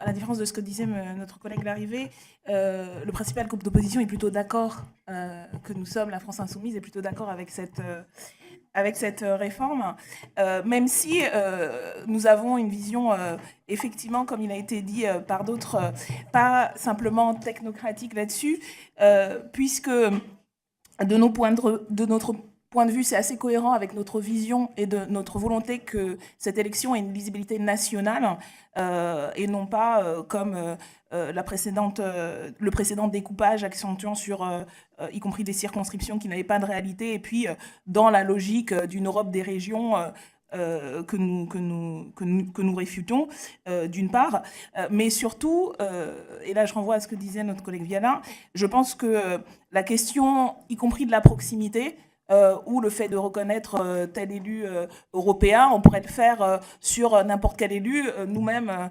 à la différence de ce que disait notre collègue Larrivé, le principal groupe d'opposition est plutôt d'accord que nous sommes, la France Insoumise, est plutôt d'accord avec cette réforme, même si nous avons une vision, effectivement, comme il a été dit par d'autres, pas simplement technocratique là-dessus, puisque de notre point de vue, c'est assez cohérent avec notre vision et de notre volonté que cette élection ait une lisibilité nationale et non pas comme le précédent découpage accentuant sur, y compris des circonscriptions qui n'avaient pas de réalité, et puis dans la logique d'une Europe des régions que nous réfutons, d'une part, mais surtout, et là je renvoie à ce que disait notre collègue Viala, je pense que la question, y compris de la proximité, ou le fait de reconnaître tel élu européen, on pourrait le faire sur n'importe quel élu, nous-mêmes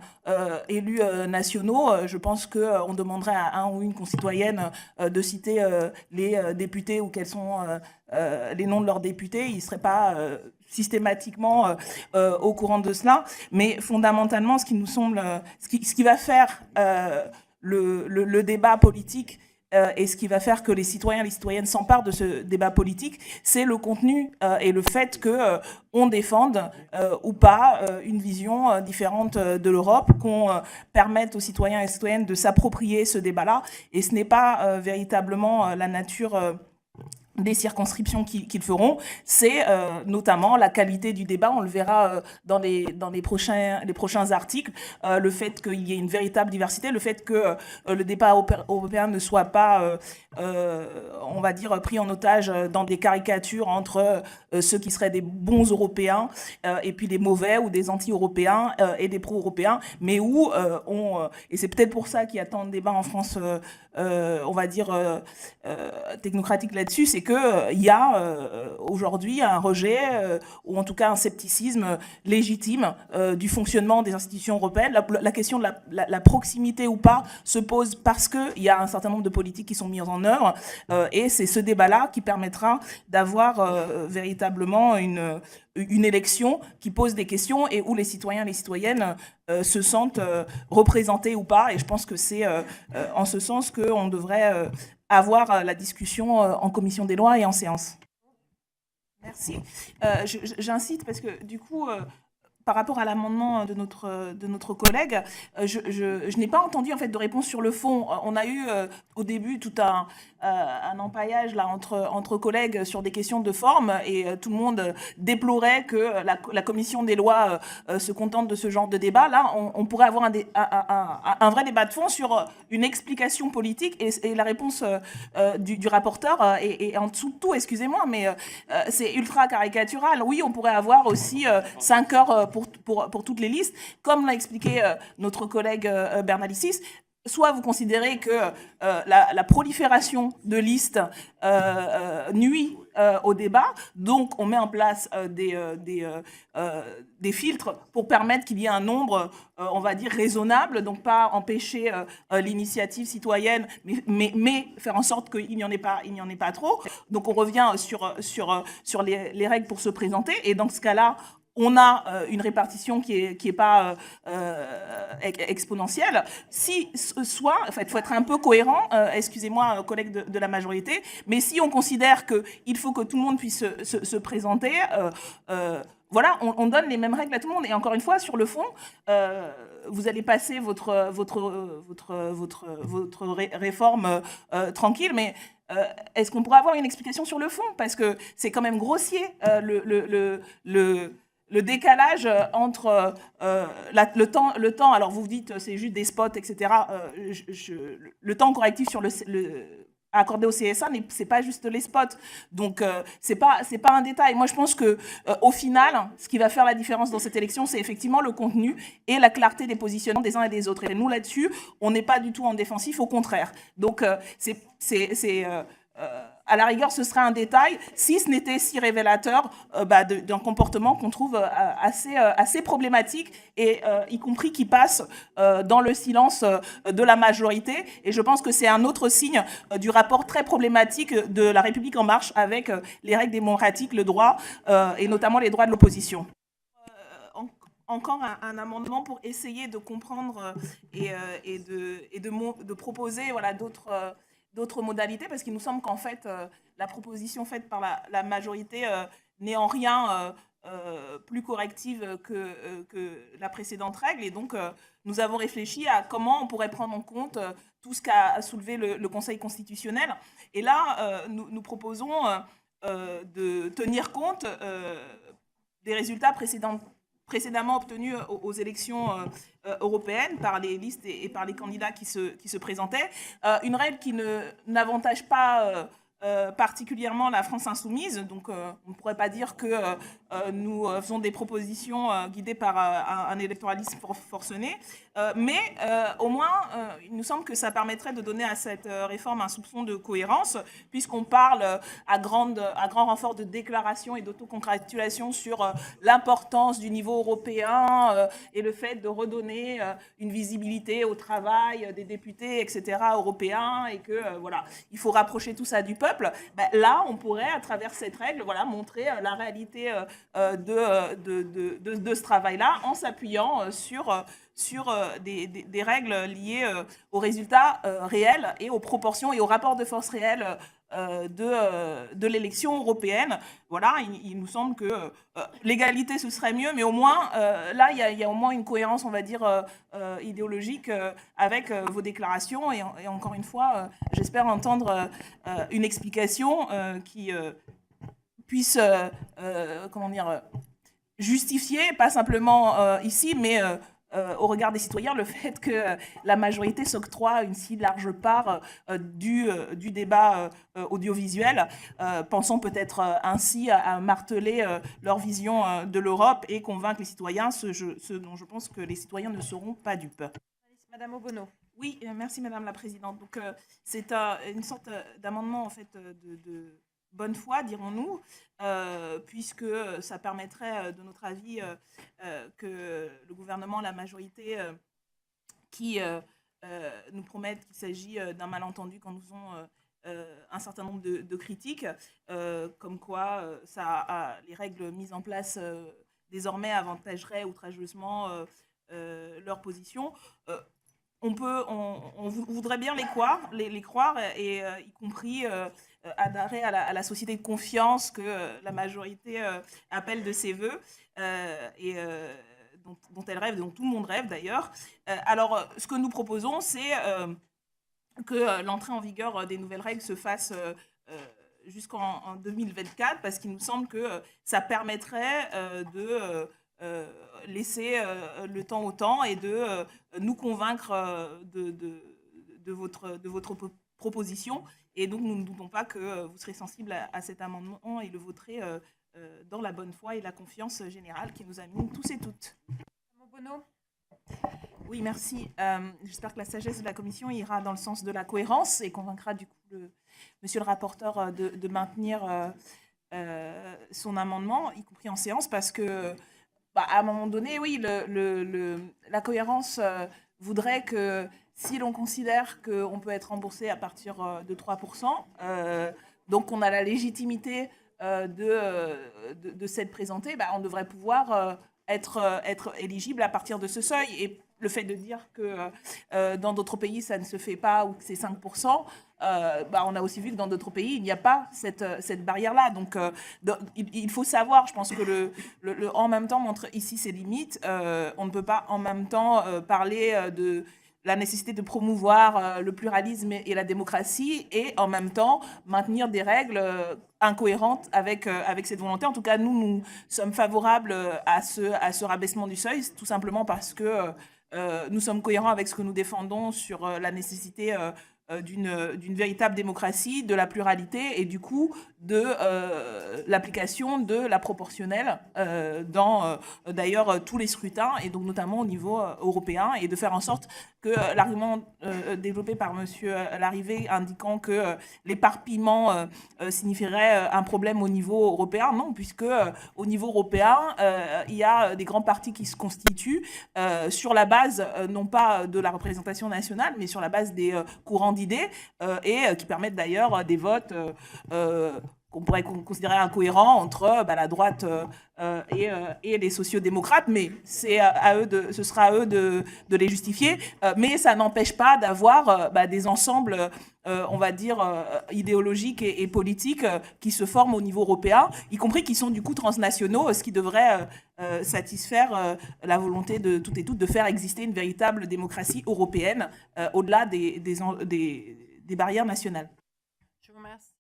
élus nationaux. Je pense qu'on demanderait à un ou une concitoyenne de citer les députés ou quels sont les noms de leurs députés. Ils ne seraient pas systématiquement au courant de cela. Mais fondamentalement, ce qui nous semble, ce qui va faire le débat politique, et ce qui va faire que les citoyens et les citoyennes s'emparent de ce débat politique, c'est le contenu et le fait qu'on défende ou pas une vision différente de l'Europe, qu'on permette aux citoyens et citoyennes de s'approprier ce débat-là. Et ce n'est pas véritablement la nature des circonscriptions qu'ils feront, c'est notamment la qualité du débat, on le verra dans les prochains articles, le fait qu'il y ait une véritable diversité, le fait que le débat européen ne soit pas, on va dire, pris en otage dans des caricatures entre ceux qui seraient des bons Européens et puis des mauvais ou des anti-européens et des pro-européens, mais où et c'est peut-être pour ça qu'il y a tant de débats en France, on va dire, technocratique là-dessus, c'est qu'il y a aujourd'hui un rejet, ou en tout cas un scepticisme légitime du fonctionnement des institutions européennes. La question de la proximité ou pas se pose parce qu'il y a un certain nombre de politiques qui sont mises en œuvre, et c'est ce débat-là qui permettra d'avoir véritablement une élection qui pose des questions et où les citoyens et les citoyennes se sentent représentés ou pas. Et je pense que c'est en ce sens qu'on devrait avoir la discussion en commission des lois et en séance. Merci. J'incite parce que du coup, par rapport à l'amendement de notre collègue, je n'ai pas entendu en fait de réponse sur le fond. On a eu au début tout un empaillage là entre collègues sur des questions de forme, et tout le monde déplorait que la commission des lois se contente de ce genre de débat. Là, on pourrait avoir un vrai débat de fond sur une explication politique, et la réponse du rapporteur est en dessous de tout, excusez-moi, mais c'est ultra caricatural. Oui, on pourrait avoir aussi 5 heures pour toutes les listes, comme l'a expliqué notre collègue Bernalicis. Soit vous considérez que la prolifération de listes nuit au débat, donc on met en place des filtres pour permettre qu'il y ait un nombre, on va dire, raisonnable, donc pas empêcher l'initiative citoyenne, mais faire en sorte qu'il n'y en ait pas trop. Donc on revient sur les règles pour se présenter, et dans ce cas-là, on a une répartition qui est pas exponentielle. En fait, il faut être un peu cohérent, excusez-moi, collègues de la majorité, mais si on considère qu'il faut que tout le monde puisse se présenter, voilà, on donne les mêmes règles à tout le monde. Et encore une fois, sur le fond, vous allez passer votre réforme tranquille, mais est-ce qu'on pourrait avoir une explication sur le fond? Parce que c'est quand même grossier, le décalage entre le temps, alors vous dites c'est juste des spots, etc. Le temps correctif sur accordé au CSA, c'est pas juste les spots. Donc c'est pas un détail. Moi je pense que au final, ce qui va faire la différence dans cette élection, c'est effectivement le contenu et la clarté des positionnements des uns et des autres. Et nous là-dessus, on n'est pas du tout en défensif, au contraire. Donc à la rigueur, ce serait un détail, si ce n'était si révélateur d'un comportement qu'on trouve assez problématique, et y compris qui passe dans le silence de la majorité. Et je pense que c'est un autre signe du rapport très problématique de La République En Marche avec les règles démocratiques, le droit, et notamment les droits de l'opposition. encore un amendement pour essayer de comprendre et de proposer voilà, d'autres modalités, parce qu'il nous semble qu'en fait, la proposition faite par la majorité n'est en rien plus corrective que la précédente règle. Et donc, nous avons réfléchi à comment on pourrait prendre en compte tout ce qu'a soulevé le Conseil constitutionnel. Et là, nous proposons de tenir compte des résultats précédemment obtenus aux élections européennes par les listes et par les candidats qui se présentaient. Une règle qui n'avantage pas particulièrement la France insoumise. Donc, on ne pourrait pas dire que nous faisons des propositions guidées par un électoralisme forcené. Mais au moins, il nous semble que ça permettrait de donner à cette réforme un soupçon de cohérence, puisqu'on parle à grand renfort de déclarations et d'autocongratulations sur l'importance du niveau européen et le fait de redonner une visibilité au travail des députés, etc., européens, et que voilà, il faut rapprocher tout ça du peuple. Ben, là, on pourrait, à travers cette règle, voilà, montrer la réalité de ce travail-là en s'appuyant sur des règles liées aux résultats réels et aux proportions et aux rapports de force réels de l'élection européenne. Voilà, il nous semble que l'égalité, ce serait mieux, mais au moins, là, il y a au moins une cohérence, on va dire, idéologique avec vos déclarations. Et encore une fois, j'espère entendre une explication qui puisse, comment dire, justifier, pas simplement ici, mais au regard des citoyens, le fait que la majorité s'octroie une si large part du débat audiovisuel, pensant peut-être ainsi à marteler leur vision de l'Europe et convaincre les citoyens, ce dont je pense que les citoyens ne seront pas dupes. Madame Obono. Oui, merci Madame la Présidente. Donc c'est une sorte d'amendement en fait de bonne foi, dirons-nous, puisque ça permettrait, de notre avis, que le gouvernement, la majorité, qui nous promettent qu'il s'agit d'un malentendu quand nous faisons un certain nombre de critiques, comme quoi les règles mises en place désormais avantageraient outrageusement leur position. On voudrait bien les croire et y compris adhérer à la société de confiance que la majorité appelle de ses voeux et dont elle rêve, dont tout le monde rêve d'ailleurs. Alors, ce que nous proposons, c'est que l'entrée en vigueur des nouvelles règles se fasse jusqu'en 2024, parce qu'il nous semble que ça permettrait de laisser le temps au temps et de nous convaincre de votre proposition. Et donc, nous ne doutons pas que vous serez sensible à cet amendement et le voterez dans la bonne foi et la confiance générale qui nous anime tous et toutes. Bono. Oui, merci. J'espère que la sagesse de la Commission ira dans le sens de la cohérence et convaincra du coup monsieur le rapporteur de maintenir son amendement, y compris en séance, parce que à un moment donné, oui, la cohérence voudrait que si l'on considère qu'on peut être remboursé à partir de 3%, donc on a la légitimité de s'être présenté, on devrait pouvoir être éligible à partir de ce seuil. Et le fait de dire que dans d'autres pays, ça ne se fait pas ou que c'est 5%, on a aussi vu que dans d'autres pays, il n'y a pas cette barrière-là. Donc, il faut savoir, je pense que le en même temps montre ici ses limites. On ne peut pas en même temps parler de la nécessité de promouvoir le pluralisme et la démocratie et en même temps maintenir des règles incohérentes avec cette volonté. En tout cas, nous sommes favorables à ce rabaissement du seuil, tout simplement parce que nous sommes cohérents avec ce que nous défendons sur la nécessité d'une véritable démocratie, de la pluralité et du coup de l'application de la proportionnelle dans d'ailleurs tous les scrutins et donc notamment au niveau européen, et de faire en sorte que l'argument développé par monsieur Larrivé indiquant que l'éparpillement signifierait un problème au niveau européen, non, puisque au niveau européen il y a des grands partis qui se constituent sur la base non pas de la représentation nationale mais sur la base des courants d'idées et qui permettent d'ailleurs des votes qu'on pourrait considérer incohérents entre la droite et les sociodémocrates, mais ce sera à eux de les justifier. Mais ça n'empêche pas d'avoir des ensembles, on va dire, idéologiques et politiques qui se forment au niveau européen, y compris qui sont du coup transnationaux, ce qui devrait satisfaire la volonté de toutes et toutes de faire exister une véritable démocratie européenne au-delà des barrières nationales. Je vous remercie.